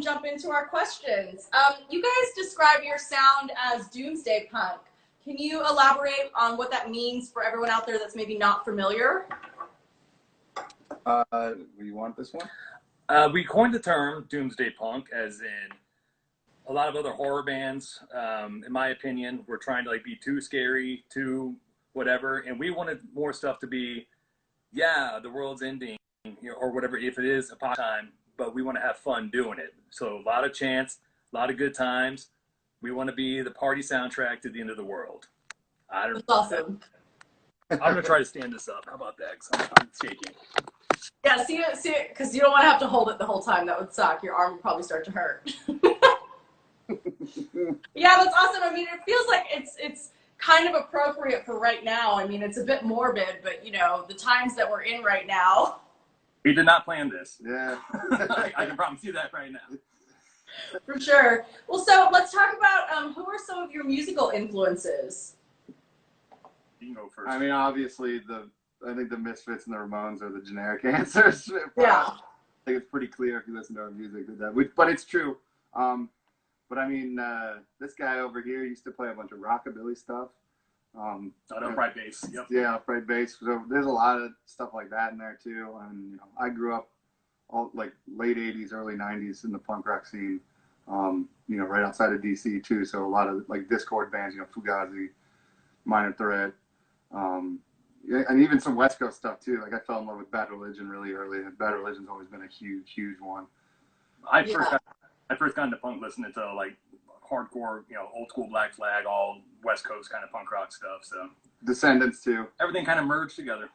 jump into our questions. You guys describe your sound as Doomsday punk. Can you elaborate on what that means for everyone out there that's maybe not familiar? You want this one? We coined the term Doomsday punk, as in a lot of other horror bands, in my opinion, were trying to like be too scary, too whatever, and we wanted more stuff to be, yeah, the world's ending, you know, or whatever, if it is a time, but we want to have fun doing it. So a lot of chants, a lot of good times. We want to be the party soundtrack to the end of the world. That's awesome. I'm going to try to stand this up. How about that? 'Cause I'm shaking. Yeah, see it, because you don't want to have to hold it the whole time. That would suck. Your arm would probably start to hurt. Yeah, that's awesome. I mean, it feels like it's kind of appropriate for right now. I mean, it's a bit morbid, but, you know, the times that we're in right now. We did not plan this. Yeah. I can promise you that right now. For sure. Well, so let's talk about who are some of your musical influences? You can go first. I mean, obviously, I think the Misfits and the Ramones are the generic answers. Yeah. I think it's pretty clear if you listen to our music. But it's true. But I mean, this guy over here used to play a bunch of rockabilly stuff. Upright bass. Yep. Yeah, upright bass. So there's a lot of stuff like that in there too. And you know, I grew up all like late '80s, early '90s in the punk rock scene. You know, right outside of DC too. So a lot of like Discord bands, you know, Fugazi, Minor Threat, and even some West Coast stuff too. Like I fell in love with Bad Religion really early, and Bad Religion's always been a huge one. I first got into punk listening to like hardcore, you know, old school Black Flag, all West Coast kind of punk rock stuff. So Descendants too. Everything kind of merged together.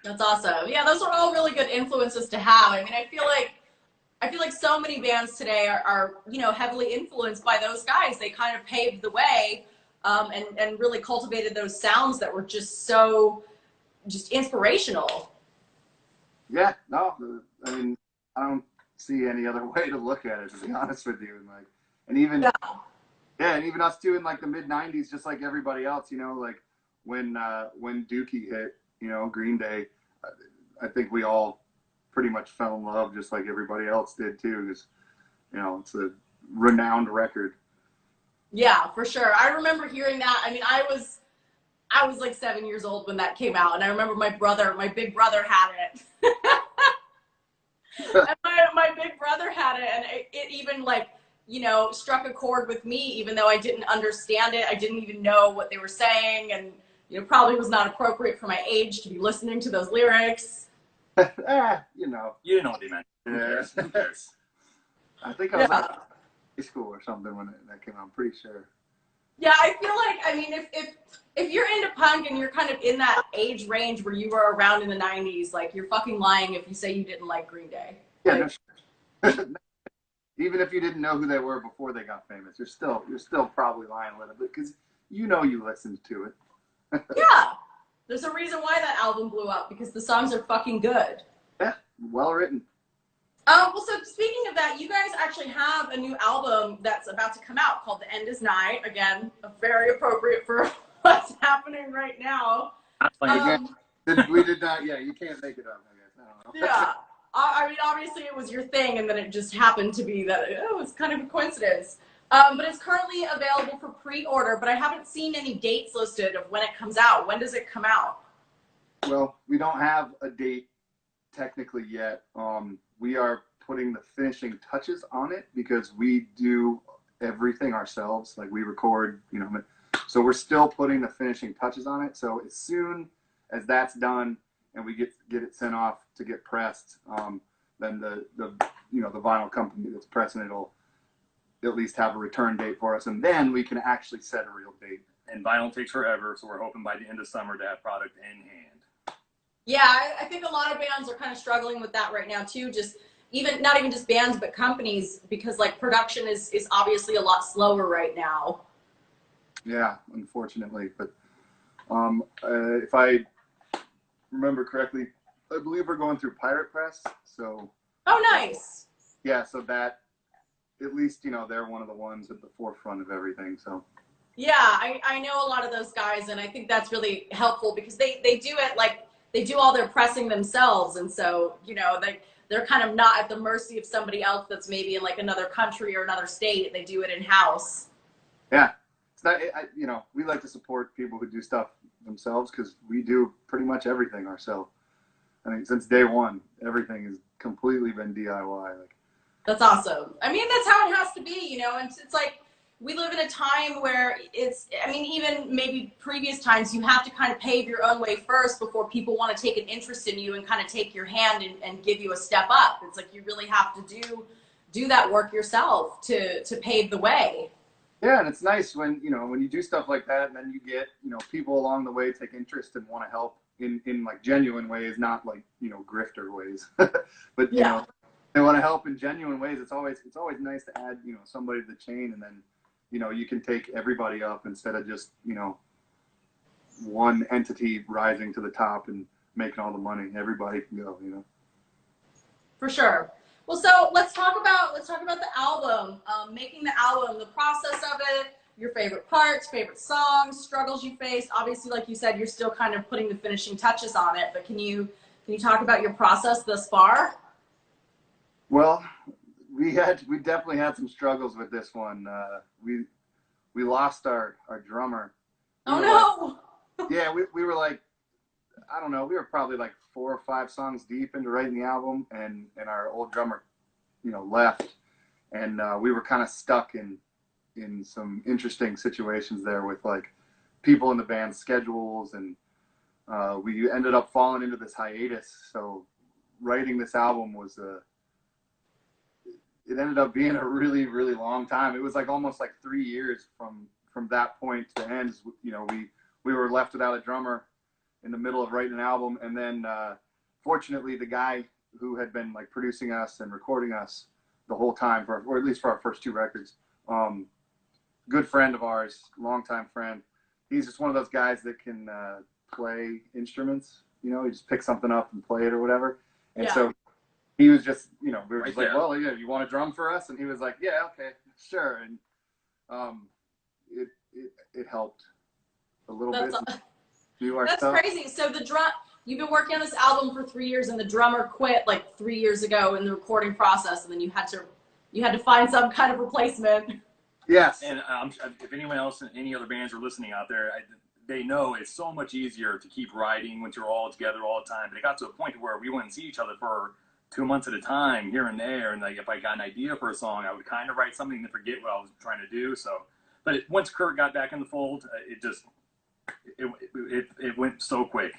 That's awesome. Yeah, those are all really good influences to have. I mean, I feel like so many bands today are you know, heavily influenced by those guys. They kind of paved the way and really cultivated those sounds that were just inspirational. Yeah, no, I mean, I don't see any other way to look at it, to be honest with you. And even and even us too in like the mid '90s, just like everybody else, you know, like when Dookie hit, you know, Green Day, I think we all pretty much fell in love just like everybody else did too, because you know, it's a renowned record. Yeah, for sure. I remember hearing that. I mean, I was like 7 years old when that came out, and I remember my big brother had it. And my big brother had it, and it even like, you know, struck a chord with me, even though I didn't understand it. I didn't even know what they were saying, and you know, probably was not appropriate for my age to be listening to those lyrics. You know. You didn't know what they meant. Yeah. Who cares? I think I was like in high school or something when that came out. I'm pretty sure. Yeah, I feel like, I mean, if you're into punk and you're kind of in that age range where you were around in the 90s, like, you're fucking lying if you say you didn't like Green Day. Yeah, like, no, even if you didn't know who they were before they got famous, you're still probably lying a little bit because you know you listened to it. Yeah, there's a reason why that album blew up, because the songs are fucking good. Yeah, well written. Well, so speaking of that, you guys actually have a new album that's about to come out called The End Is Nigh. Again, very appropriate for what's happening right now. We did not, yeah, you can't make it up, I guess. I don't know. Yeah. I mean, obviously it was your thing, and then it just happened to be that it was kind of a coincidence. But it's currently available for pre-order, but I haven't seen any dates listed of when it comes out. When does it come out? Well, we don't have a date technically yet. We are putting the finishing touches on it because we do everything ourselves. Like we record, you know, so we're still putting the finishing touches on it. So as soon as that's done and we get it sent off to get pressed, then the vinyl company that's pressing it'll at least have a return date for us, and then we can actually set a real date. And vinyl takes forever, so we're hoping by the end of summer to have product in hand. Yeah, I think a lot of bands are kind of struggling with that right now too. Not even just bands, but companies, because like production is obviously a lot slower right now. Yeah, unfortunately, but if I remember correctly, I believe we're going through Pirate Press. So. Oh, nice. Yeah, so that at least, you know, they're one of the ones at the forefront of everything. So. Yeah, I know a lot of those guys, and I think that's really helpful because they do it like they do all their pressing themselves, and so they're kind of not at the mercy of somebody else that's maybe in like another country or another state. They do it in house. Yeah, it's not, we like to support people who do stuff themselves because we do pretty much everything ourselves. I mean, since day one, everything has completely been DIY. Like, that's awesome. I mean, that's how it has to be, and it's like we live in a time where even maybe previous times, you have to kind of pave your own way first before people want to take an interest in you and kind of take your hand and give you a step up. It's like you really have to do that work yourself to pave the way. Yeah, and it's nice when you do stuff like that, and then you get people along the way take interest and want to help in like genuine ways, not like grifter ways, but yeah. They want to help in genuine ways. It's always nice to add somebody to the chain, and then you can take everybody up instead of just one entity rising to the top and making all the money. Everybody can go. For sure. Well, so let's talk about the album, making the album, the process of it, your favorite parts, favorite songs, struggles you faced. Obviously, like you said, you're still kind of putting the finishing touches on it, but can you talk about your process thus far? Well, we definitely had some struggles with this one. We lost our drummer. Oh no! Yeah, we were like, I don't know, we were probably like 4 or 5 songs deep into writing the album, and our old drummer, left, and we were kind of stuck in some interesting situations there with like people in the band's schedules, and we ended up falling into this hiatus. So writing this album was it ended up being a really, really long time. It was like almost like 3 years from that point to the end. We were left without a drummer in the middle of writing an album, and then fortunately the guy who had been like producing us and recording us the whole time, or at least for our first 2 records, good friend of ours, longtime friend. He's just one of those guys that can play instruments. He just pick something up and play it or whatever. And so he was just, we were just like, well, yeah, you want to drum for us? And he was like, yeah, okay, sure. And it helped a little bit. That's crazy. So you've been working on this album for 3 years, and the drummer quit like 3 years ago in the recording process, and then you had to find some kind of replacement. Yes. And if anyone else, any other bands are listening out there, they know it's so much easier to keep writing when you're all together all the time. But it got to a point where we wouldn't see each other for 2 months at a time, here and there. And like if I got an idea for a song, I would kind of write something and forget what I was trying to do. So, but once Kurt got back in the fold, it went so quick.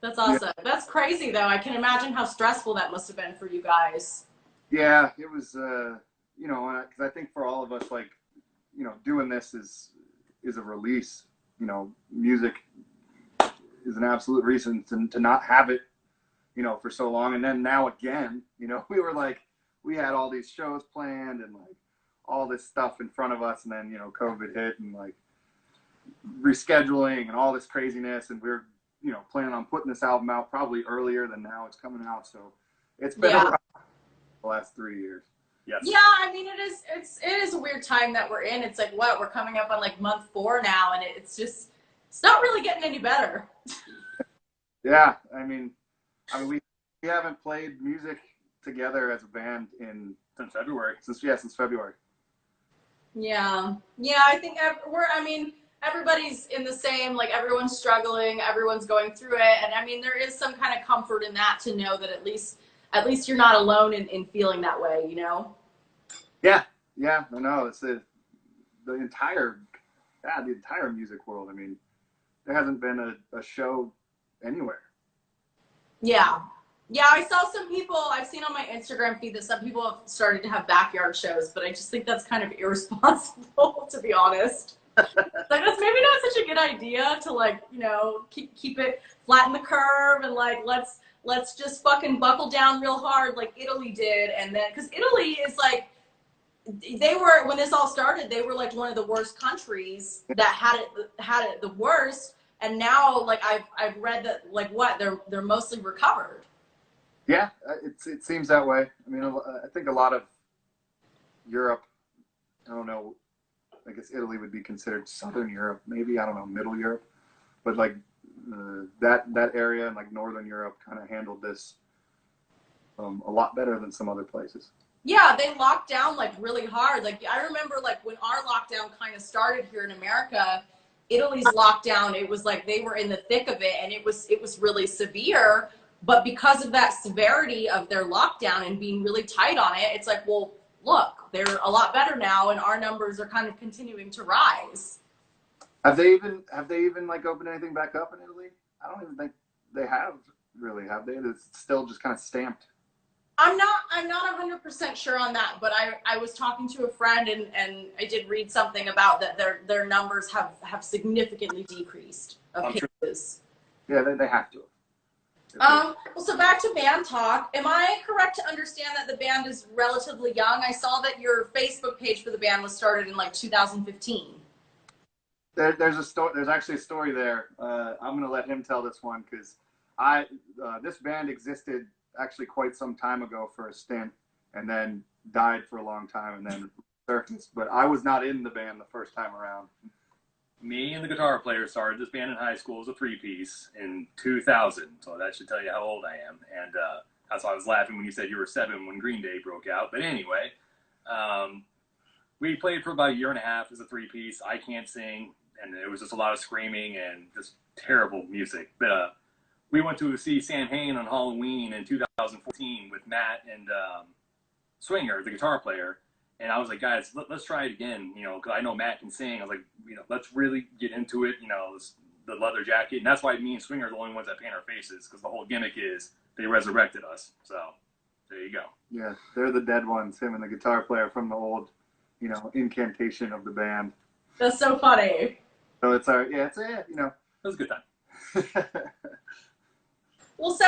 That's awesome. Yeah. That's crazy, though. I can imagine how stressful that must have been for you guys. Yeah, it was. Because I think for all of us, like, doing this is a release. Music is an absolute reason to not have it, for so long. And then now again, we were like, we had all these shows planned and like all this stuff in front of us, and then COVID hit and like rescheduling and all this craziness, and we're planning on putting this album out probably earlier than now it's coming out. So it's been the last 3 years. Yes. Yeah, I mean it is a weird time that we're in. It's like we're coming up on like month 4 now, and it's not really getting any better. Yeah, I mean we haven't played music together as a band since February. Since February. Yeah, I think everybody's in the same, like everyone's struggling, everyone's going through it, and I mean there is some kind of comfort in that to know that at least you're not alone in feeling that way, Yeah, I know. It's the entire music world. I mean, there hasn't been a show anywhere. Yeah, I saw some people, I've seen on my Instagram feed that some people have started to have backyard shows, but I just think that's kind of irresponsible, to be honest. Like that's maybe not such a good idea to like, keep it, flatten the curve, and like let's just fucking buckle down real hard like Italy did. And then, because Italy is like, when this all started, they were like one of the worst countries that had it the worst. And now, like I've read that, like they're mostly recovered. Yeah, it seems that way. I mean, I think a lot of Europe, I don't know, I guess Italy would be considered Southern Europe, maybe, I don't know, Middle Europe, but like that area and like Northern Europe kind of handled this a lot better than some other places. Yeah, they locked down like really hard. Like I remember like when our lockdown kind of started here in America, Italy's lockdown, it was like they were in the thick of it and it was really severe. But because of that severity of their lockdown and being really tight on it, it's like, well, look, they're a lot better now and our numbers are kind of continuing to rise. Have they even like opened anything back up in Italy? I don't even think they have really, have they? It's still just kind of stamped. I'm not 100% sure on that, but I was talking to a friend and I did read something about that their numbers have significantly decreased of cases. Yeah, they have to. Well, so back to band talk. Am I correct to understand that the band is relatively young? I saw that your Facebook page for the band was started in like 2015. There's actually a story there. I'm gonna let him tell this one because this band existed actually quite some time ago for a stint and then died for a long time and then surfaced. But I was not in the band the first time around. Me and the guitar player started this band in high school as a three-piece in 2000. So that should tell you how old I am. And that's why I was laughing when you said you were 7 when Green Day broke out. But anyway, we played for about a year and a half as a three-piece. I can't sing, and it was just a lot of screaming and just terrible music. But we went to see Sam Hain on Halloween in 2014 with Matt and Swinger, the guitar player. And I was like, guys, let's try it again, you know, because I know Matt can sing. I was like, you know, let's really get into it, you know, the leather jacket. And that's why me and Swinger are the only ones that paint our faces, because the whole gimmick is they resurrected us. So there you go. Yeah, they're the dead ones, him and the guitar player from the old, you know, incantation of the band. That's so funny. So it's you know. It was a good time. Well, so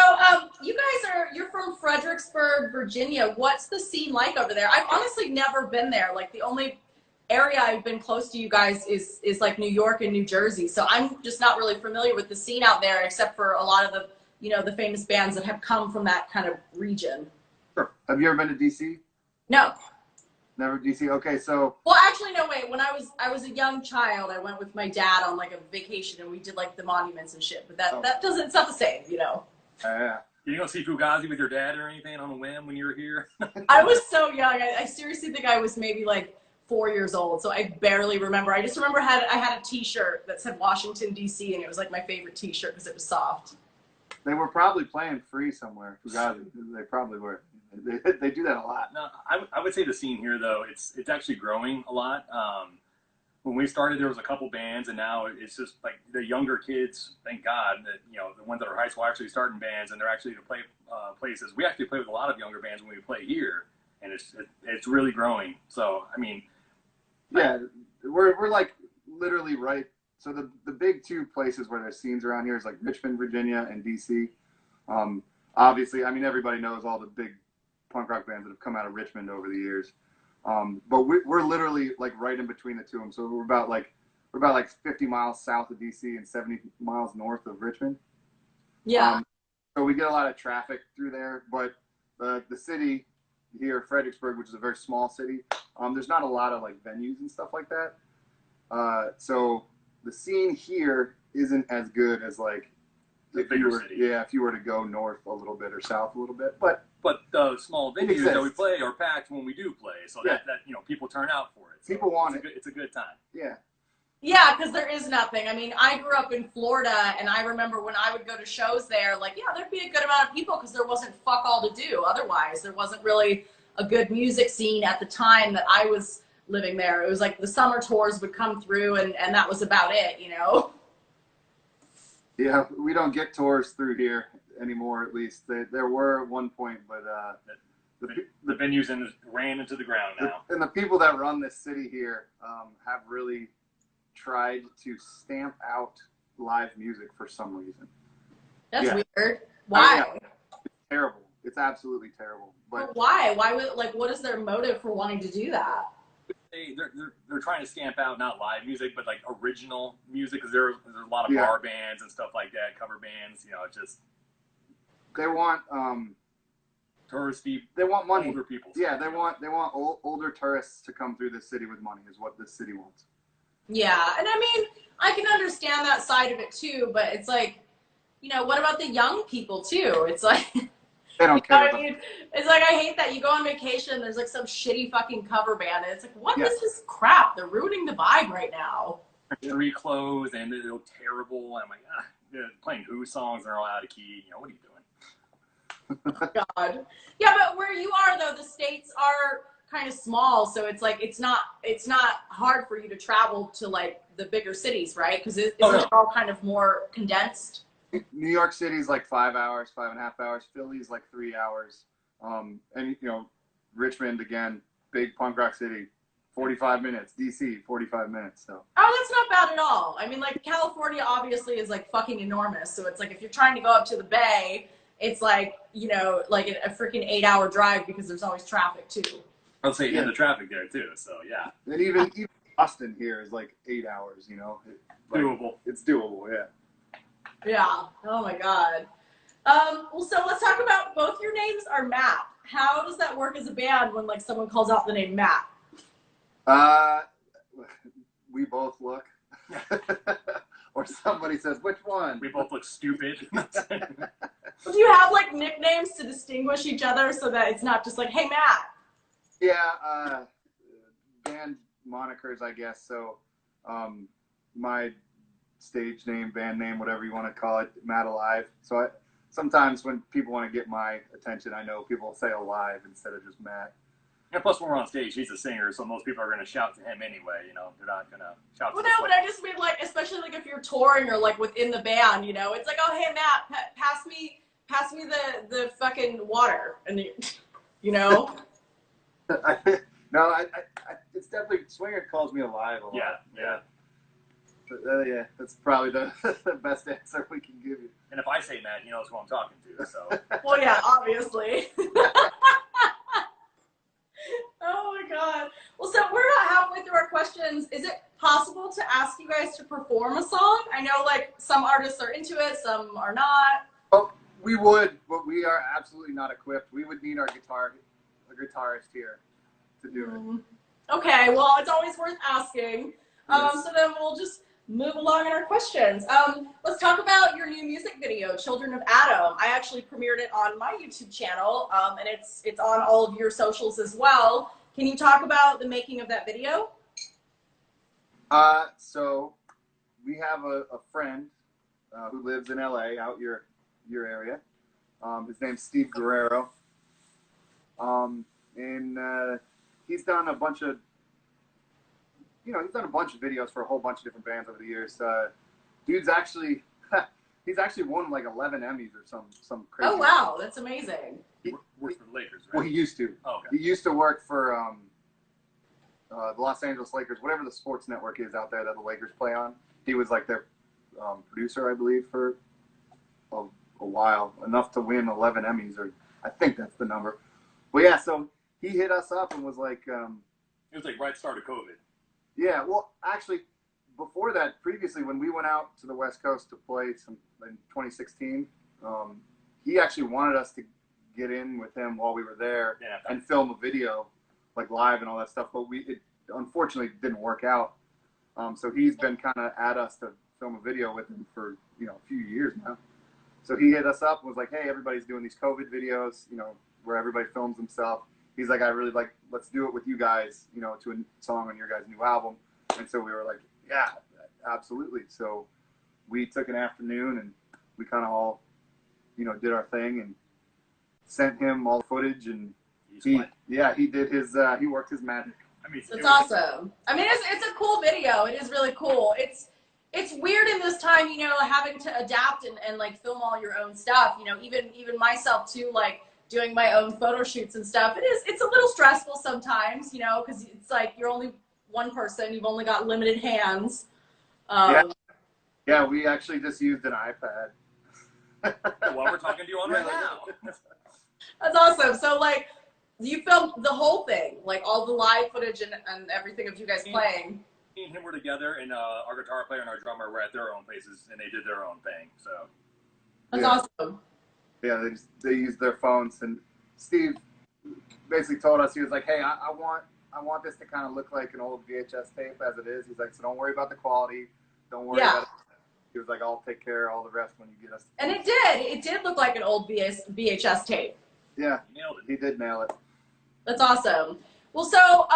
you guys you're from Fredericksburg, Virginia. What's the scene like over there? I've honestly never been there. Like the only area I've been close to you guys is like New York and New Jersey. So I'm just not really familiar with the scene out there, except for a lot of the, you know, the famous bands that have come from that kind of region. Sure. Have you ever been to DC? No. Never DC. Okay, so. Well, actually, no. Wait. When I was a young child, I went with my dad on like a vacation, and we did like the monuments and shit. But that doesn't. It's not the same, you know. Yeah. You don't see Fugazi with your dad or anything on a whim when you were here? I was so young. I seriously think I was maybe like 4 years old, so I barely remember. I just remember I had a T-shirt that said Washington D.C. and it was like my favorite T-shirt because it was soft. They were probably playing free somewhere. Fugazi. They probably were. They do that a lot. No, I would say the scene here though it's actually growing a lot. When we started, there was a couple bands, and now it's just like the younger kids. Thank God that, you know, the ones that are high school are actually starting bands, and they're actually to play places. We actually play with a lot of younger bands when we play here, and it's really growing. So I mean, yeah, we're like literally right. So the big two places where there's scenes around here is like Richmond, Virginia, and DC. Obviously, I mean everybody knows all the big punk rock bands that have come out of Richmond over the years. But we're literally like right in between the two of them. So we're about like 50 miles south of DC and 70 miles north of Richmond. Yeah. So we get a lot of traffic through there, but the city here, Fredericksburg, which is a very small city, there's not a lot of like venues and stuff like that. So the scene here isn't as good as like if you were to go north a little bit or south a little bit, but the small venues that we play are packed when we do play, so that you know, people turn out for it. So people want it. It's a good time. Yeah. Yeah, because there is nothing. I mean, I grew up in Florida, and I remember when I would go to shows there, like, yeah, there'd be a good amount of people because there wasn't fuck all to do. Otherwise, there wasn't really a good music scene at the time that I was living there. It was like the summer tours would come through, and that was about it, you know? Yeah, we don't get tours through here anymore, at least. There were at one point, but the venues ran into the ground now. And the people that run this city here have really tried to stamp out live music for some reason. That's weird. Why? It's terrible. It's absolutely terrible. But why? Why would, like, what is their motive for wanting to do that? They're trying to stamp out not live music, but like original music, because there's a lot of bar bands and stuff like that, cover bands. You know, just they want touristy. They want money. Older people. Yeah, they want older tourists to come through this city with money. Is what this city wants. Yeah, and I mean, I can understand that side of it too, but it's like, what about the young people too? It's like, They don't care. I mean, it's like, I hate that you go on vacation, there's like some shitty fucking cover band, and it's like, what is this crap? They're ruining the vibe right now. Street clothes, and they look terrible. And I'm like, they're playing Who songs, and they're all out of key. What are you doing? God. Yeah, but where you are though, the states are kind of small, so it's like it's not hard for you to travel to like the bigger cities, right? Because it's all kind of more condensed. New York City's like 5 hours, 5.5 hours. Philly's like 3 hours. And Richmond again, big punk rock city, 45 minutes. DC, 45 minutes. So. Oh, that's not bad at all. I mean, like California obviously is like fucking enormous, so it's like if you're trying to go up to the Bay, it's like like a freaking 8-hour drive because there's always traffic too. I'll say the traffic there too. So yeah. And even Austin here is like 8 hours. Doable. It's doable. Yeah. Yeah. Oh my God. Well, so let's talk about, both your names are Matt. How does that work as a band when like someone calls out the name Matt? We both look. Or somebody says, which one? We both look stupid. Do you have like nicknames to distinguish each other so that it's not just like, hey, Matt? Yeah, band monikers, I guess. So, my stage name, band name, whatever you want to call it, Matt Alive. So sometimes when people want to get my attention, I know people say Alive instead of just Matt. And plus, when we're on stage, he's a singer, so most people are going to shout to him anyway. They're not going to shout. Well, no, but I just mean like, especially like if you're touring or like within the band, it's like, oh, hey, Matt, pass me the fucking water, and No, it's definitely Swinger calls me Alive a lot. Yeah. But, yeah, that's probably the best answer we can give you. And if I say Matt, he knows who I'm talking to. So. Well, yeah, obviously. Oh my God. Well, so we're about halfway through our questions. Is it possible to ask you guys to perform a song? I know like some artists are into it, some are not. Oh, we would, but we are absolutely not equipped. We would need a guitarist here to do it. Okay, well, it's always worth asking. Yes. So then we'll just move along in our questions. Let's talk about your new music video, Children of Adam. I actually premiered it on my YouTube channel, and it's on all of your socials as well. Can you talk about the making of that video? So we have a friend who lives in LA, out your area. His name's Steve Guerrero. And he's done a bunch of videos for a whole bunch of different bands over the years. Dude's actually, he's actually won like 11 Emmys or some crazy. Oh wow, that's amazing. He works for the Lakers, right? Well, he used to. Oh, okay. He used to work for the Los Angeles Lakers, whatever the sports network is out there that the Lakers play on. He was like their producer, I believe, for a while, enough to win 11 Emmys, or I think that's the number. Well, yeah, so he hit us up and was like, it was like right start of COVID. Yeah, well, actually, before that, previously, when we went out to the West Coast to play in 2016, he actually wanted us to get in with him while we were there and film a video, like live and all that stuff. But it unfortunately didn't work out. So he's been kind of at us to film a video with him for a few years now. So he hit us up and was like, "Hey, everybody's doing these COVID videos, where everybody films himself." He's like, "I really like, let's do it with you guys, to a song on your guys' new album." And so we were like, "Yeah, absolutely." So we took an afternoon and we kind of all, did our thing and sent him all the footage, and he did his, he worked his magic. I mean, it's awesome. I mean, it's a cool video. It is really cool. It's weird in this time, having to adapt and like film all your own stuff. Even myself too, like doing my own photo shoots and stuff. It's a little stressful sometimes, because it's like you're only one person. You've only got limited hands. Yeah, we actually just used an iPad. Well, we're talking to you on right now. That's awesome. So like, you filmed the whole thing, like all the live footage and everything of you guys playing. Me and him were together, and our guitar player and our drummer were at their own places, and they did their own thing. So that's awesome. Yeah, they used their phones, and Steve basically told us, he was like, "Hey, I want this to kind of look like an old VHS tape as it is." He's like, "So don't worry about the quality. Don't worry about it. He was like, "I'll take care of all the rest when you get us." And it did look like an old VHS tape. Yeah, He nailed it. he did nail it. That's awesome. Well, so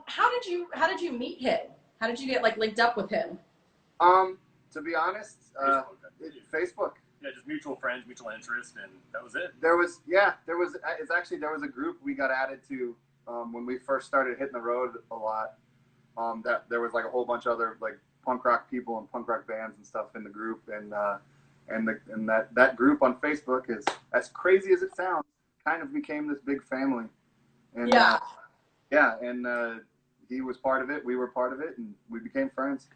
how did you meet him? How did you get like linked up with him? To be honest, Facebook. Yeah, just mutual friends, mutual interest, and that was it. There was a group we got added to when we first started hitting the road a lot. That there was like a whole bunch of other like punk rock people and punk rock bands and stuff in the group, and that group on Facebook is, as crazy as it sounds, kind of became this big family. And he was part of it, we were part of it, and we became friends.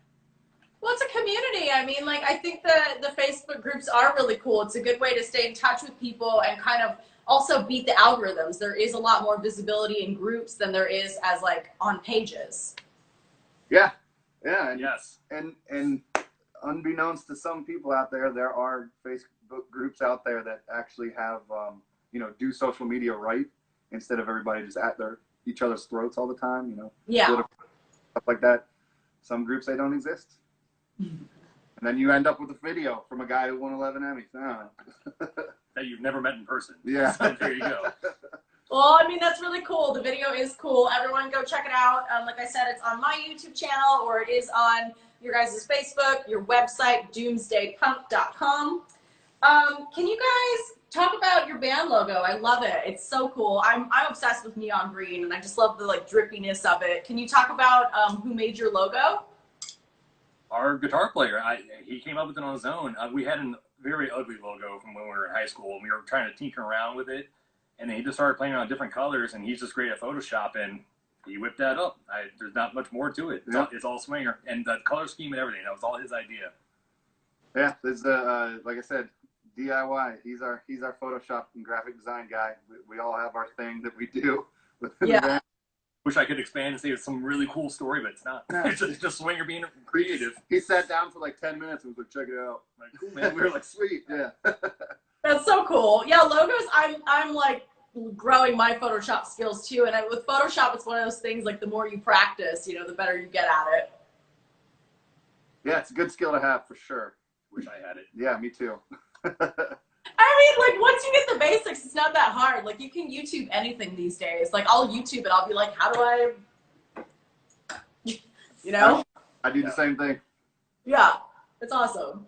Well, it's a community. I mean, like, I think the Facebook groups are really cool. It's a good way to stay in touch with people and kind of also beat the algorithms. There is a lot more visibility in groups than there is as like on pages. Yeah. And, yes. And unbeknownst to some people out there, there are Facebook groups out there that actually have, do social media right instead of everybody just at each other's throats all the time, Yeah. Stuff like that. Some groups, they don't exist. And then you end up with a video from a guy who won 11 Emmys. That you've never met in person. Yeah. So there you go. Well, I mean, that's really cool. The video is cool. Everyone go check it out. Like I said, it's on my YouTube channel, or it is on your guys' Facebook, your website, doomsdaypunk.com. Can you guys talk about your band logo? I love it. It's so cool. I'm obsessed with neon green, and I just love the like drippiness of it. Can you talk about who made your logo? Our guitar player, he came up with it on his own. We had a very ugly logo from when we were in high school, and we were trying to tinker around with it. And then he just started playing around different colors, and he's just great at Photoshop, and he whipped that up. There's not much more to it. It's all swinger. And the color scheme and everything, that was all his idea. Yeah, there's like I said, DIY. He's our Photoshop and graphic design guy. We all have our thing that we do within the band. Wish I could expand and say it's some really cool story, but it's not. It's just swinger being creative. He sat down for like 10 minutes and was like, check it out. Like, cool, man. We were like, sweet, yeah. That's so cool. Yeah, logos, I'm like growing my Photoshop skills too. And with Photoshop, it's one of those things, like the more you practice, the better you get at it. Yeah, it's a good skill to have for sure. Wish I had it. Yeah, me too. I mean, like, once you get the basics, it's not that hard. Like, you can YouTube anything these days. Like, I'll YouTube it. I'll be like, how do I, I do the same thing. Yeah, it's awesome.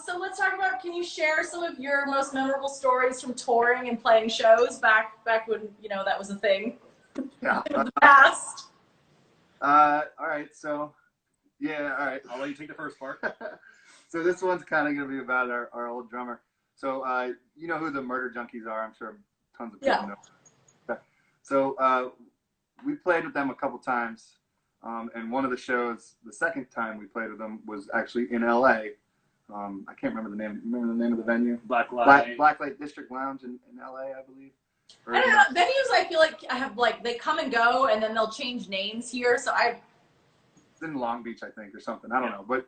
So let's talk about, can you share some of your most memorable stories from touring and playing shows back when, that was a thing? Yeah. In the past. All right, so, yeah, all right. I'll let you take the first part. So this one's kind of going to be about our old drummer. So, you know who the Murder Junkies are. I'm sure tons of people know. Okay. So we played with them a couple times. And one of the shows, the second time we played with them, was actually in L.A. I can't remember the name. Remember the name of the venue? Blacklight District Lounge in L.A., I believe. I don't know. Venues, I feel like they come and go, and then they'll change names here. So It's in Long Beach, I think, or something. I don't know. But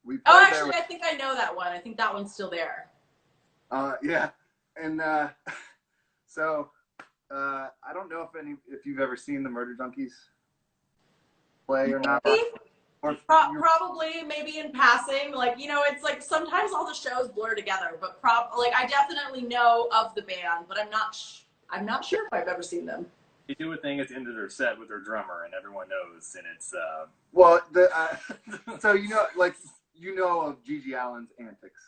we played I think I know that one. I think that one's still there. Yeah. And so I don't know if you've ever seen the Murder Junkies play or not. Or probably, maybe in passing. Like, it's like sometimes all the shows blur together. But I definitely know of the band, but I'm not sure if I've ever seen them. They do a thing at the end of their set with their drummer, and everyone knows, and it's well, so of Gigi Allen's antics.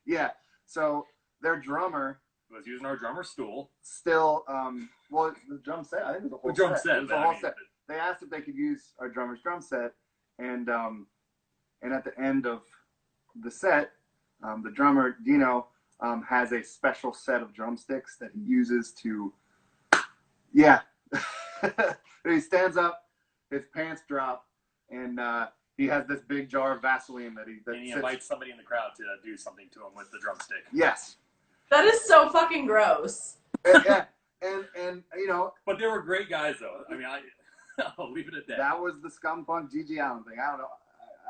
Yeah. So their drummer was using our drummer stool. Still, the drum set. I think it was a whole drum set. It was a whole set. They asked if they could use our drummer's drum set, and at the end of the set, the drummer Dino has a special set of drumsticks that he uses to. Yeah. He stands up, his pants drop, and he has this big jar of Vaseline and he invites somebody in the crowd to do something to him with the drumstick. Yes. That is so fucking gross. Yeah. And But they were great guys, though. I mean, I'll leave it at that. That was the scum punk Gigi Allen thing. I don't know.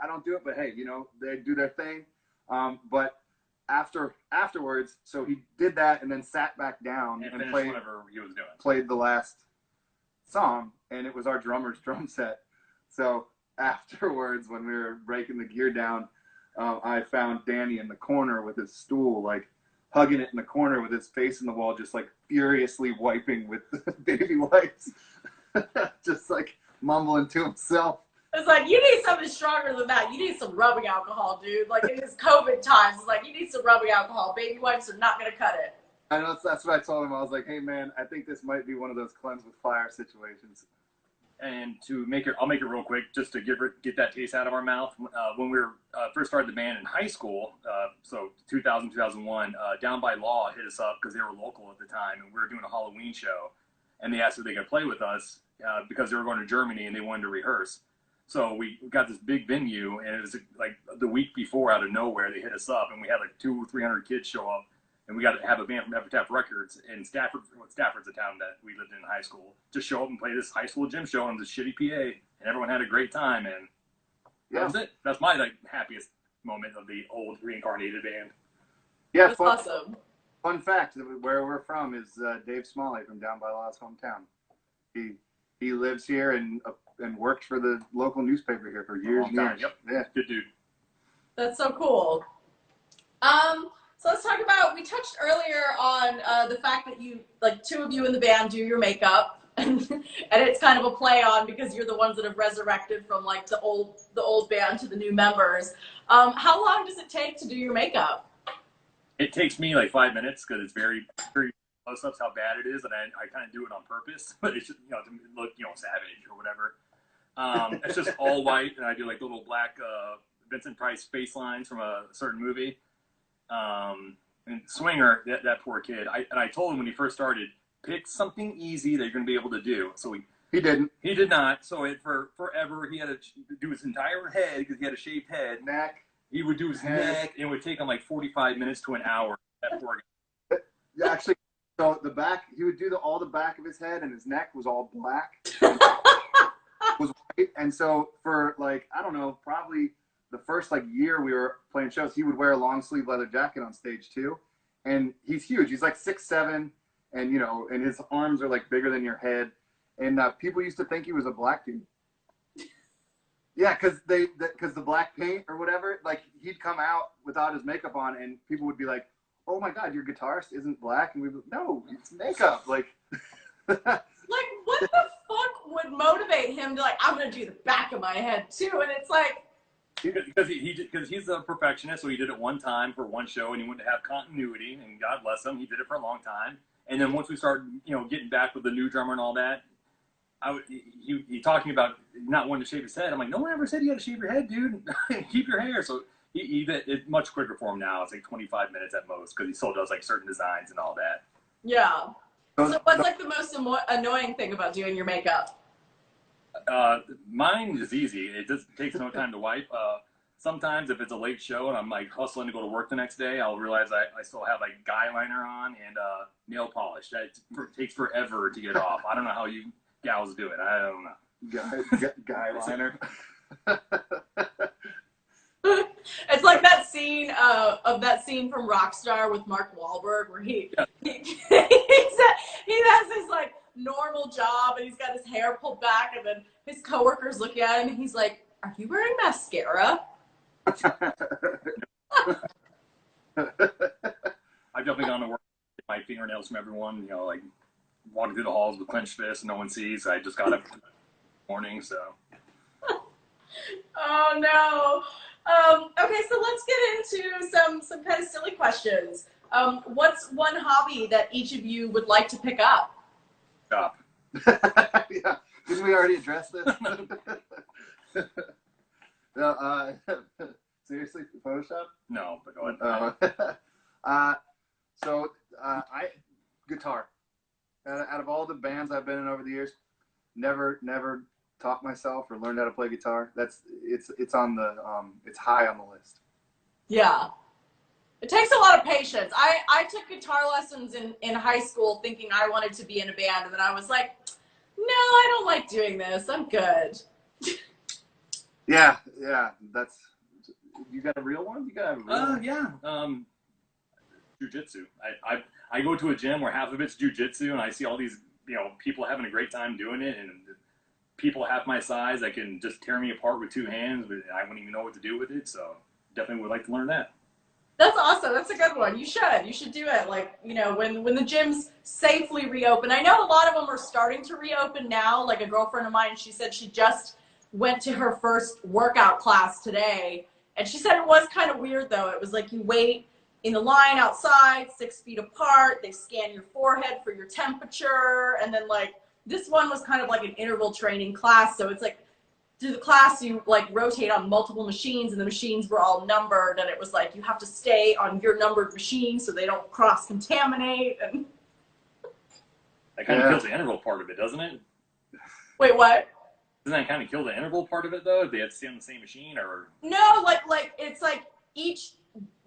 I don't do it, but hey, they do their thing. But afterwards, so he did that and then sat back down and played whatever he was doing. Played the last song, and it was our drummer's drum set. So afterwards, when we were breaking the gear down, I found Danny in the corner with his stool, like hugging it in the corner with his face in the wall, just like furiously wiping with baby wipes, just like mumbling to himself. It's like, you need something stronger than that. You need some rubbing alcohol, dude. Like, in this COVID times, it's like, you need some rubbing alcohol. Baby wipes are not going to cut it. I know, that's what I told him. I was like, hey, man, I think this might be one of those cleanse with fire situations. And to make it, I'll make it real quick, just to get that taste out of our mouth. When we were first started the band in high school, so 2000, 2001, Down by Law hit us up because they were local at the time, and we were doing a Halloween show, and they asked if they could play with us because they were going to Germany and they wanted to rehearse. So we got this big venue, and it was like the week before, out of nowhere, they hit us up, and we had like 200 or 300 kids show up, and we got to have a band from Epitaph Records in Stafford. Stafford's a town that we lived in high school. Just show up and play this high school gym show on this shitty PA, and everyone had a great time, and that was it. That's my like happiest moment of the old reincarnated band. Yeah, That's awesome. Fun fact: where we're from is Dave Smalley from Down by Law's hometown. He lives here and worked for the local newspaper here for years and years. Yep. Yeah, Good dude. That's so cool. So let's talk about, we touched earlier on the fact that you, like, two of you in the band do your makeup, and it's kind of a play on because you're the ones that have resurrected from like the old band to the new members. How long does it take to do your makeup? It takes me like 5 minutes because it's very close-ups how bad it is, and I kind of do it on purpose, but it's just, to look, savage or whatever. It's just all white, and I do like little black Vincent Price face lines from a certain movie. And Swinger, that poor kid, I told him when he first started, pick something easy that you're going to be able to do. So he didn't. He did not. So for forever, he had to do his entire head because he had a shaved head. Neck. He would do his neck, and it would take him like 45 minutes to an hour. That poor guy. Actually, so the back, he would do all the back of his head, and his neck was all black. Was white. And so for like, I don't know, probably the first like year we were playing shows, he would wear a long sleeve leather jacket on stage too. And he's huge. He's like 6'7", and and his arms are like bigger than your head. And people used to think he was a black dude. Yeah, because the black paint or whatever, like he'd come out without his makeup on, and people would be like, "Oh my God, your guitarist isn't black," and we'd be like, "No, it's makeup." Like, like what the fuck would motivate him to like, I'm gonna do the back of my head too? And it's like, because he's a perfectionist, so he did it one time for one show, and he wanted to have continuity, and God bless him, he did it for a long time. And then once we started, getting back with the new drummer and all that, he talking about not wanting to shave his head. I'm like, no one ever said you had to shave your head, dude. Keep your hair. So it's much quicker for him now. It's like 25 minutes at most because he still does like certain designs and all that. Yeah. So what's like the most annoying thing about doing your makeup? Mine is easy. It just takes no time to wipe. Sometimes if it's a late show and I'm like hustling to go to work the next day, I'll realize I still have like guy liner on and nail polish. That takes forever to get off. I don't know how you gals do it. I don't know. Guy liner. It's like that scene from Rockstar with Mark Wahlberg where he has his like normal job and he's got his hair pulled back and then his coworkers look at him and he's like, "Are you wearing mascara?" I've definitely gone to work with my fingernails from everyone, like walking through the halls with clenched fists and no one sees. I just got up this morning, so. Oh no. Okay, so let's get into some kind of silly questions. What's one hobby that each of you would like to pick up? Stop. Yeah. Didn't we already address this? No, seriously, Photoshop? No, but go ahead. Guitar. Out of all the bands I've been in over the years, never taught myself or learned how to play guitar. It's on the it's high on the list. Yeah. It takes a lot of patience. I took guitar lessons in high school thinking I wanted to be in a band, and then I was like, no, I don't like doing this. I'm good. Yeah. That's. You got a real one? You got a real one? Yeah. Jiu-jitsu. I go to a gym where half of it's jiu-jitsu, and I see all these people having a great time doing it, and people half my size that can just tear me apart with two hands, but I wouldn't even know what to do with it. So definitely would like to learn that. That's awesome. That's a good one. You should do it. Like, you know, when the gyms safely reopen. I know a lot of them are starting to reopen now. Like a girlfriend of mine, she said she just went to her first workout class today. And she said it was kind of weird though. It was like you wait in the line outside, 6 feet apart. They scan your forehead for your temperature. And then like this one was kind of like an interval training class. So it's like, through the class, you like rotate on multiple machines, and the machines were all numbered, and it was like you have to stay on your numbered machine so they don't cross contaminate. And that kind of kills the interval part of it, doesn't it? wait, what? Doesn't that kind of kill the interval part of it though? If they have to stay on the same machine, or No, like it's like each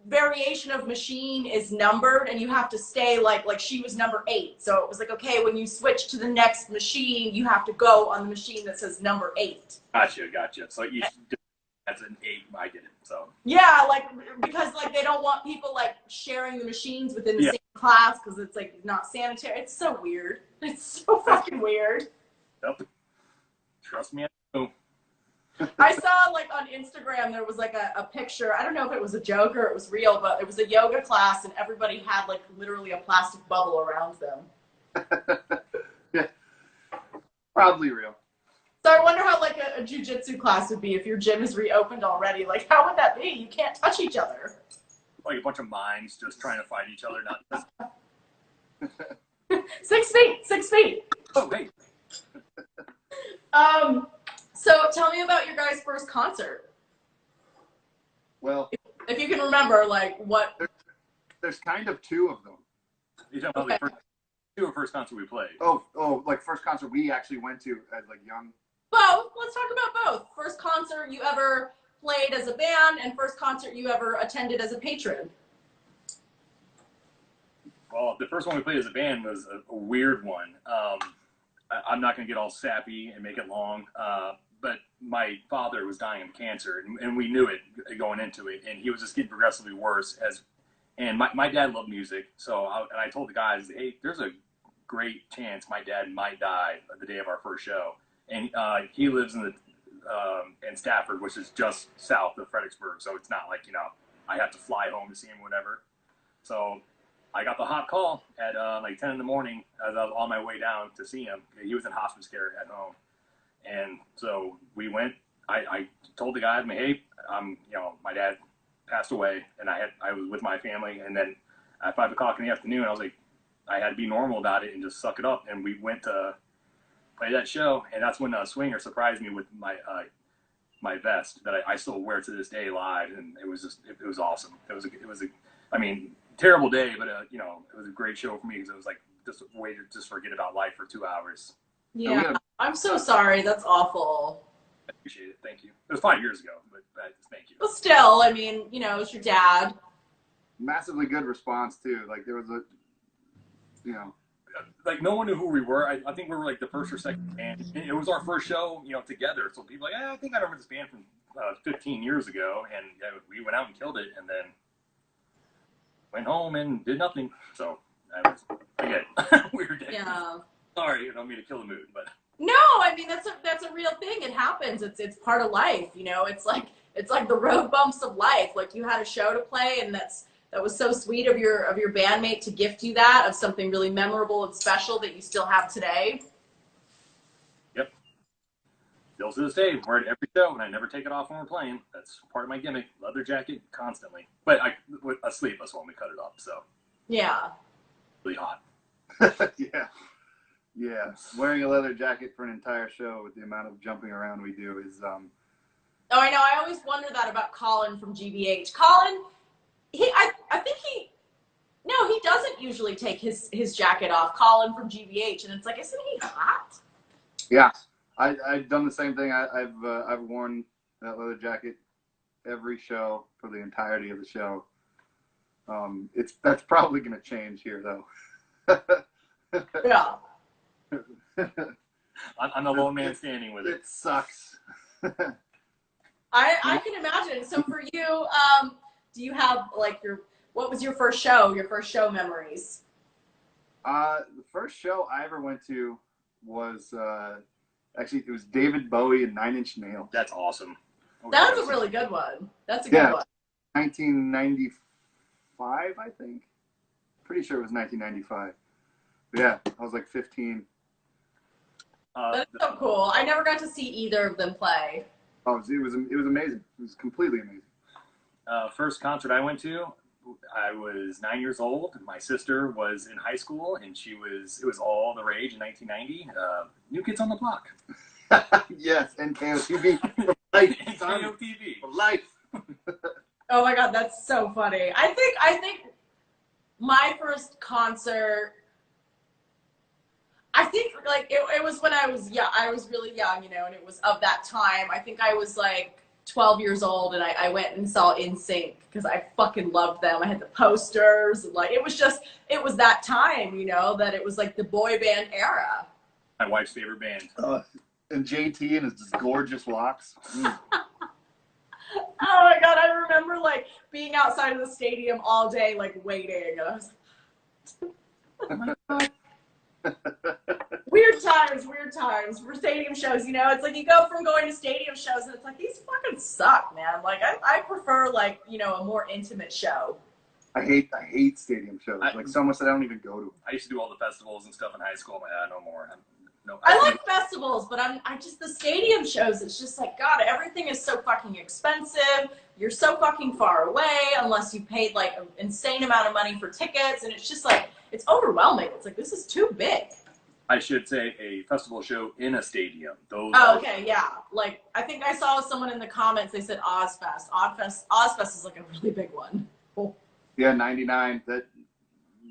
variation of machine is numbered, and you have to stay like she was number 8, so it was like, okay, when you switch to the next machine, you have to go on the machine that says number 8. Gotcha. So each that's an 8. I get it. So yeah, like because like they don't want people like sharing the machines within the same class because it's like not sanitary. It's so weird. It's so fucking weird. Yep. Trust me, I know. I saw like on Instagram there was like a picture. I don't know if it was a joke or it was real, but it was a yoga class and everybody had like literally a plastic bubble around them. Yeah, probably real. So I wonder how like a jujitsu class would be if your gym is reopened already. Like how would that be? You can't touch each other. Like a bunch of mimes just trying to fight each other, not 6 feet. 6 feet. Oh, hey. So tell me about your guys' first concert. Well, if you can remember, like what? There's kind of 2 of them. You talking about the first concert we played? Oh, like first concert we actually went to as like young. Both. Let's talk about both. First concert you ever played as a band, and first concert you ever attended as a patron. Well, the first one we played as a band was a weird one. I'm not going to get all sappy and make it long, but my father was dying of cancer, and we knew it going into it, and he was just getting progressively worse. And my dad loved music, so I told the guys, hey, there's a great chance my dad might die the day of our first show, and he lives in Stafford, which is just south of Fredericksburg, so it's not like I have to fly home to see him, whatever. So I got the hot call at like 10 in the morning as I was on my way down to see him. He was in hospice care at home. And so we went. I told the guys, hey, my dad passed away, and I was with my family. And then at 5 o'clock in the afternoon, I was like, I had to be normal about it and just suck it up. And we went to play that show, and that's when Swinger surprised me with my vest that I still wear to this day live, and it was awesome. It was a terrible day, but it was a great show for me because it was like just a way to just forget about life for 2 hours. Yeah, I'm so sorry. That's awful. I appreciate it. Thank you. It was 5 years ago, but thank you. But still, it was your dad. Massively good response too. Like there was like no one knew who we were. I think we were like the first or second band. It was our first show, together. So people were like, I think I remember this band from 15 years ago, and we went out and killed it, and then went home and did nothing. So that was again weird day. Yeah. Sorry, I don't mean to kill the mood, but no, that's a real thing. It happens. It's part of life. It's like the road bumps of life. Like you had a show to play, and that was so sweet of your bandmate to gift you that, of something really memorable and special that you still have today. Yep. Still to this day, wear it every show, and I never take it off when we're playing. That's part of my gimmick. Leather jacket constantly, but a sleeveless one. We cut it off, so yeah. Really hot. Yeah, wearing a leather jacket for an entire show with the amount of jumping around we do is Oh, I know. I always wonder that about Colin from GBH. Colin, I think he doesn't usually take his jacket off. Colin from GBH, and it's like, isn't he hot? Yeah, I've done the same thing. I've worn that leather jacket every show for the entirety of the show. That's probably going to change here though. Yeah. I'm the lone man standing with it. It sucks. I can imagine. So for you, do you have like what was your first show memories? The first show I ever went to was Actually, it was David Bowie and Nine Inch Nails. That's awesome. That was a really good one. That's a good one. 1995, I think. Pretty sure it was 1995. But yeah, I was like 15. That's so cool. I never got to see either of them play. Oh, it was amazing. It was completely amazing. First concert I went to, I was 9 years old. My sister was in high school, and it was all the rage in 1990. New Kids on the Block. Yes, and KOTV for life. KOTV for life. Oh my God, that's so funny. I think my first concert, I think like it was when I was young. I was really young, you know, and it was of that time. I think I was like 12 years old, and I went and saw NSYNC because I fucking loved them. I had the posters, and like it was that time, you know, that it was like the boy band era. My wife's favorite band. And JT and his gorgeous locks. Oh my God, I remember like being outside of the stadium all day, like waiting. And I was like, weird times for stadium shows, you know. It's like you go from going to stadium shows and it's like, these fucking suck, man. Like I prefer like, you know, a more intimate show. I hate stadium shows. Like so much that I don't even go to. I used to do all the festivals and stuff in high school. No more. No, I like festivals, but I just, the stadium shows, it's just like, God, everything is so fucking expensive. You're so fucking far away unless you paid like an insane amount of money for tickets. And it's just like, it's overwhelming. It's like, this is too big. I should say a festival show in a stadium. Okay, yeah. Like, I think I saw someone in the comments, they said Ozfest. Ozfest is like a really big one. Cool. Yeah, 99. That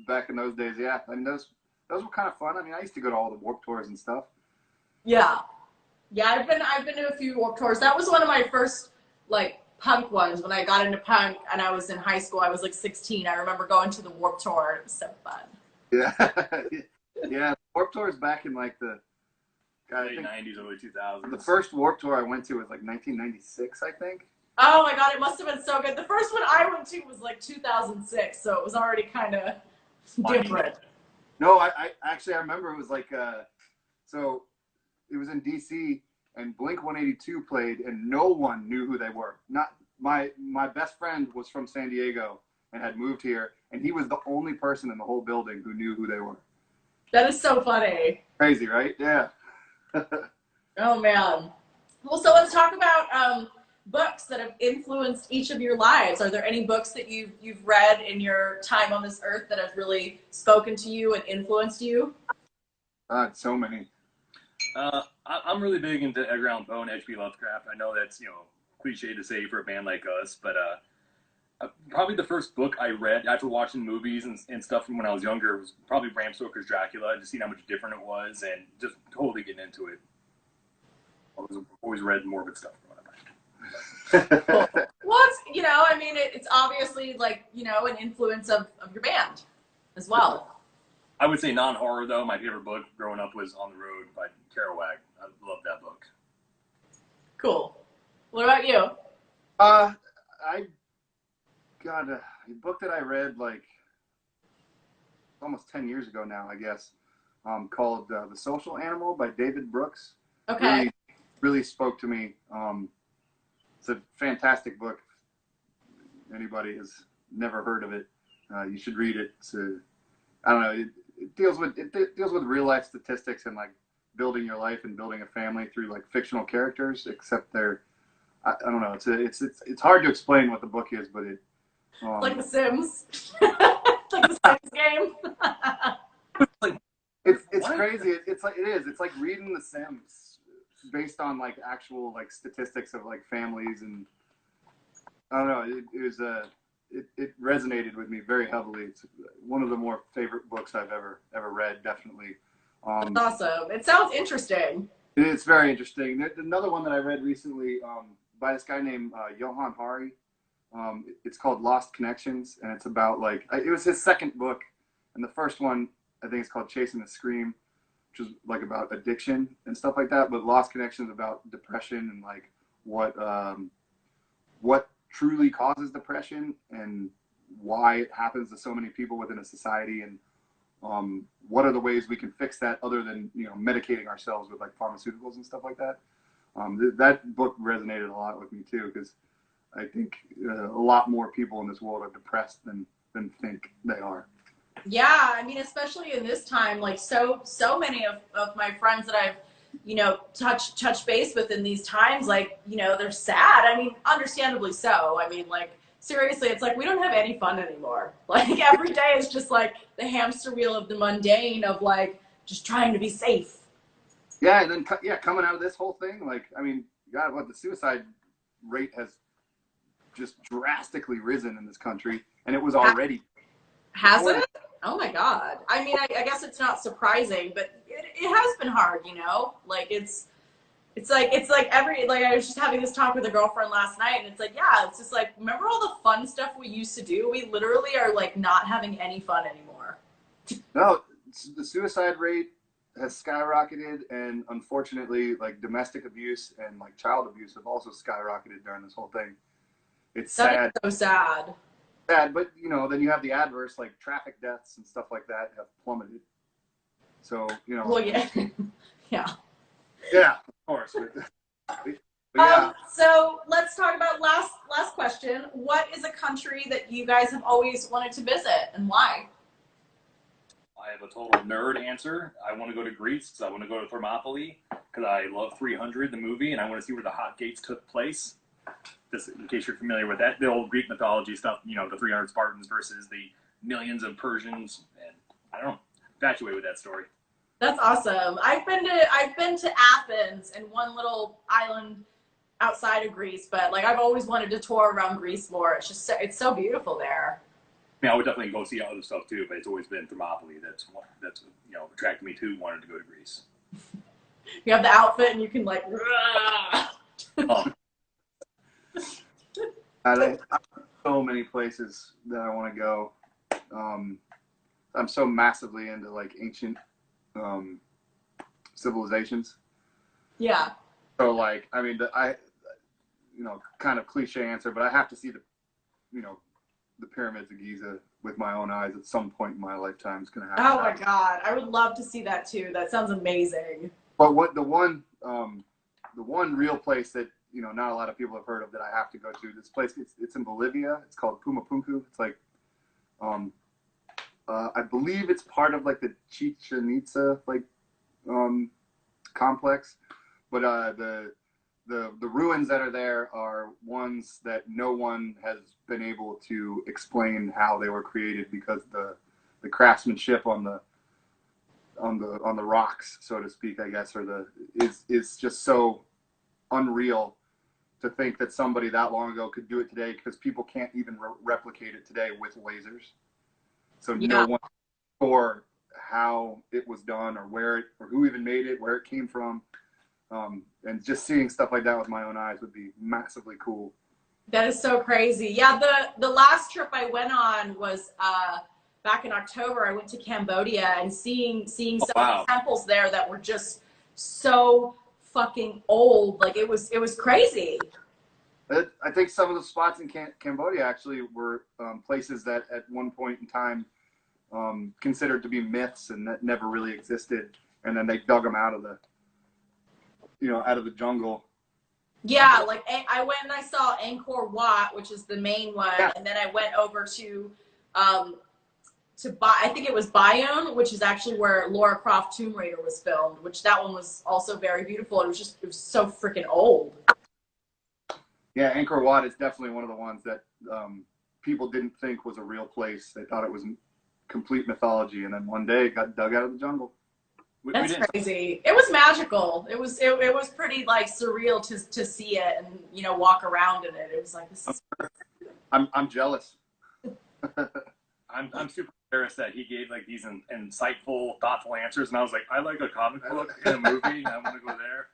back in those days, yeah. I mean, those were kind of fun. I mean, I used to go to all the Warped Tours and stuff. Yeah. Yeah, I've been to a few Warped Tours. That was one of my first, like, punk ones when I got into punk and I was in high school. I was, like, 16. I remember going to the Warped Tour. It was so fun. Yeah. Yeah, Warped Tours back in, like, the late 90s, early 2000s. The first Warped Tour I went to was, like, 1996, I think. Oh, my God, it must have been so good. The first one I went to was, like, 2006, so it was already kind of different. No, I actually remember it was like so it was in DC and Blink 182 played and no one knew who they were. Not my best friend was from San Diego and had moved here and he was the only person in the whole building who knew who they were. That is so funny. Crazy, right? Yeah. Oh man. Well, so let's talk about books that have influenced each of your lives. Are there any books that you've read in your time on this earth that have really spoken to you and influenced you? So many. I'm really big into Edgar Allan Poe and H.P. Lovecraft. I know that's, you know, cliche to say for a band like us, but probably the first book I read after watching movies and stuff from when I was younger was probably Bram Stoker's Dracula. Just seeing how much different it was and just totally getting into it. I always read morbid stuff. Cool. Well, it's, you know, I mean, it's obviously like, you know, an influence of your band as well. I would say non-horror though. My favorite book growing up was On the Road by Kerouac. I love that book. Cool. What about you? I got a book that I read like almost 10 years ago now, I guess, called The Social Animal by David Brooks. Okay. Really spoke to me. It's a fantastic book. If anybody has never heard of it, you should read it. I don't know. It deals with real life statistics and like building your life and building a family through like fictional characters. Except I don't know. It's hard to explain what the book is, but it like The Sims, like the Sims game. It's crazy. It's like reading The Sims. Based on like actual like statistics of like families and I don't know, it resonated with me very heavily. It's one of the more favorite books I've ever read, definitely. That's awesome. It sounds interesting. It's very interesting. There's another one that I read recently by this guy named Johan Hari. It's called Lost Connections, and it's about like it was his second book, and the first one I think it's called Chasing the Scream, which is like about addiction and stuff like that. But Lost Connections about depression and like what truly causes depression and why it happens to so many people within a society and What are the ways we can fix that other than, you know, medicating ourselves with like pharmaceuticals and stuff like that? That book resonated a lot with me too, because I think a lot more people in this world are depressed than think they are. Yeah, I mean, especially in this time, like so many of my friends that I've, you know, touch base with in these times, like, you know, they're sad. I mean, understandably so. I mean, like, seriously, it's like we don't have any fun anymore. Like every day is just like the hamster wheel of the mundane of like just trying to be safe. Yeah, and then coming out of this whole thing, like, I mean, God, what the suicide rate has just drastically risen in this country, and it was already. Has it? Oh my God. I mean, I guess it's not surprising, but it has been hard, you know? Like it's like I was just having this talk with a girlfriend last night, and it's like, yeah, it's just like, remember all the fun stuff we used to do? We literally are like not having any fun anymore. No, the suicide rate has skyrocketed, and unfortunately, like domestic abuse and like child abuse have also skyrocketed during this whole thing. It's sad. So sad. Sad, but you know, then you have the adverse, like traffic deaths and stuff like that have plummeted. So, you know. Well, yeah. Yeah. Yeah, of course. But yeah. So let's talk about last question. What is a country that you guys have always wanted to visit, and why? I have a total nerd answer. I want to go to Greece because I want to go to Thermopylae because I love 300, the movie, and I want to see where the Hot Gates took place. Just in case you're familiar with that, the old Greek mythology stuff, you know, the 300 Spartans versus the millions of Persians, and I don't know, infatuated with that story. That's awesome. I've been to Athens and one little island outside of Greece, but like I've always wanted to tour around Greece more. It's just it's so beautiful there. I mean, I would definitely go see other stuff too, but it's always been Thermopylae that's you know, attracted me to wanting to go to Greece. You have the outfit and you can like. I so many places that I want to go. I'm so massively into like ancient civilizations. Yeah. So like, I mean, you know, kind of cliche answer, but I have to see the pyramids of Giza with my own eyes at some point in my lifetime. Is going to happen. Oh my God, I would love to see that too. That sounds amazing. But the one real place that, you know, not a lot of people have heard of that I have to go to. This place, it's in Bolivia. It's called Pumapunku. It's like, I believe it's part of like the Chichen Itza like complex, but the ruins that are there are ones that no one has been able to explain how they were created, because the craftsmanship on the rocks, so to speak, I guess, or is just so unreal to think that somebody that long ago could do it today, because people can't even replicate it today with lasers. So yeah. No one for how it was done, or or who even made it, where it came from, and just seeing stuff like that with my own eyes would be massively cool. That is so crazy. Yeah, the last trip I went on was back in October. I went to Cambodia, and seeing some of the temples there that were just so fucking old. Like it was crazy. I think some of the spots in Cambodia actually were places that at one point in time considered to be myths and that never really existed, and then they dug them out of the jungle. Yeah, like I went and I saw Angkor Wat, which is the main one, yeah. And then I went over to I think it was Bayonne, which is actually where Lara Croft Tomb Raider was filmed, which that one was also very beautiful. It was so freaking old. Yeah, Angkor Wat is definitely one of the ones that people didn't think was a real place. They thought it was complete mythology, and then one day it got dug out of the jungle. That's crazy. It was magical. It was pretty like surreal to see it and, you know, walk around in it. It was like, this is... I'm jealous. I'm super embarrassed that he gave like these insightful, thoughtful answers, and I was like, I like a comic book in a movie, and I want to go there.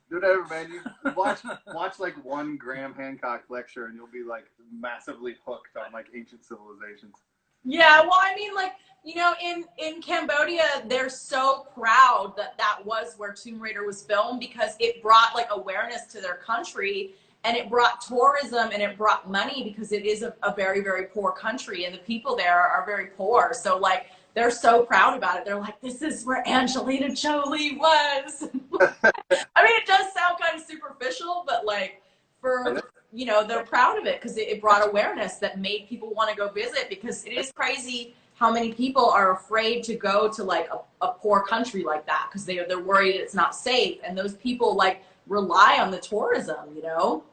Do whatever, man. You watch like one Graham Hancock lecture, and you'll be like massively hooked on like ancient civilizations. Yeah, well, I mean, like, you know, in Cambodia, they're so proud that was where Tomb Raider was filmed, because it brought like awareness to their country. and it brought tourism and it brought money because it is a very, very poor country, and the people there are very poor. So like, they're so proud about it. They're like, this is where Angelina Jolie was. I mean, it does sound kind of superficial, but like, for, you know, they're proud of it because it brought awareness that made people want to go visit, because it is crazy how many people are afraid to go to like a poor country like that because they're worried it's not safe. And those people like rely on the tourism, you know?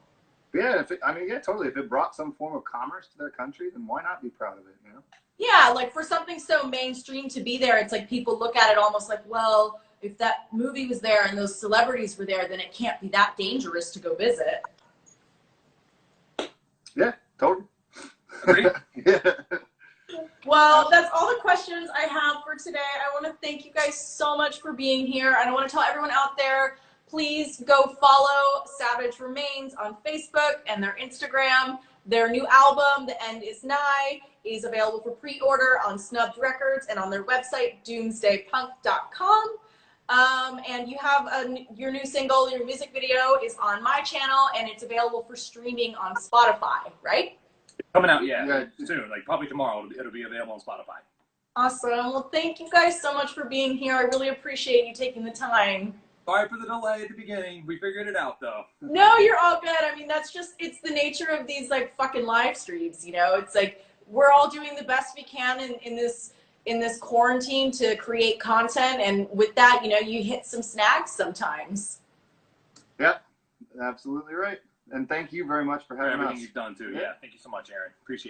Yeah, totally. If it brought some form of commerce to their country, then why not be proud of it, you know? Yeah, like for something so mainstream to be there, it's like people look at it almost like, well, if that movie was there and those celebrities were there, then it can't be that dangerous to go visit. Yeah, totally. Agreed. Yeah. Well, that's all the questions I have for today. I want to thank you guys so much for being here. And I want to tell everyone out there, please go follow Savage Remains on Facebook and their Instagram. Their new album, The End Is Nigh, is available for pre-order on Snubbed Records and on their website, doomsdaypunk.com. And you have your new single, your music video is on my channel, and it's available for streaming on Spotify, right? Coming out, yeah, soon. Like probably tomorrow, it'll be available on Spotify. Awesome. Well, thank you guys so much for being here. I really appreciate you taking the time. Sorry for the delay at the beginning. We figured it out, though. No, you're all good. I mean, that's just, it's the nature of these like fucking live streams, you know? It's like, we're all doing the best we can in this quarantine to create content. And with that, you know, you hit some snags sometimes. Yeah, absolutely right. And thank you very much for having us. Everything you've done, too. Yeah, thank you so much, Erin. Appreciate it.